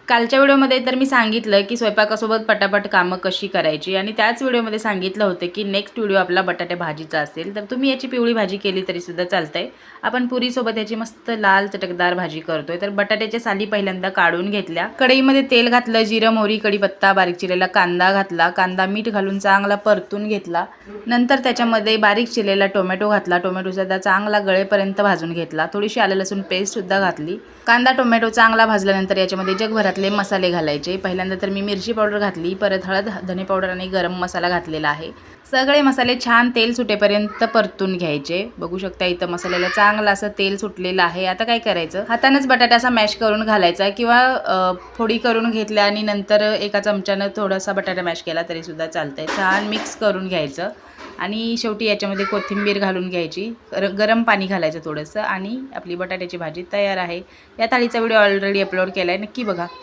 कालच्या व्हिडिओमध्ये तर मी सांगितलं की स्वयंपाकासोबत पटापट कामं कशी करायची आणि त्याच व्हिडिओमध्ये सांगितलं होतं की नेक्स्ट व्हिडिओ आपला बटाटे भाजीचा असेल तर तुम्ही याची पिवळी भाजी केली तरीसुद्धा चालतंय. आपण पुरीसोबत याची मस्त लाल चटकदार भाजी करतोय. तर बटाट्याच्या साली पहिल्यांदा काढून घेतल्या. कढईमध्ये तेल घातलं, जिरं, मोहरी, कढीपत्ता, बारीक चिरलेला कांदा घातला. कांदा मीठ घालून चांगला परतून घेतला. नंतर त्याच्यामध्ये बारीक चिरलेला टोमॅटो घातला. टोमॅटोसुद्धा चांगला गळेपर्यंत भाजून घेतला. थोडीशी आलं लसूण पेस्टसुद्धा घातली. कांदा टोमॅटो चांगला भाजल्यानंतर याच्यामध्ये जगभरातले मसाले घालायचे. पहिल्यांदा तर मी मिरची पावडर घातली, परत हळद, धने पावडर आणि गरम मसाला घातलेला आहे. सगळे मसाले छान तेल सुटेपर्यंत परतून घ्यायचे. बघू शकता इथं मसाल्याला चांगलं असं तेल सुटलेलं आहे. आता काय करायचं, हातानेच बटाटा असा मॅश करून घालायचा किंवा फोडी करून घेतल्या आणि नंतर एका चमच्यानं थोडासा बटाटा मॅश केला तरीसुद्धा चालतंय. छान मिक्स करून घ्यायचं आणि शेवटी याच्यामध्ये कोथिंबीर घालून घ्यायची, गरम पाणी घालायचं थोडंसं आणि आपली बटाट्याची भाजी तयार आहे. या थाळीचा व्हिडिओ ऑलरेडी अपलोड केला आहे, नक्की बघा.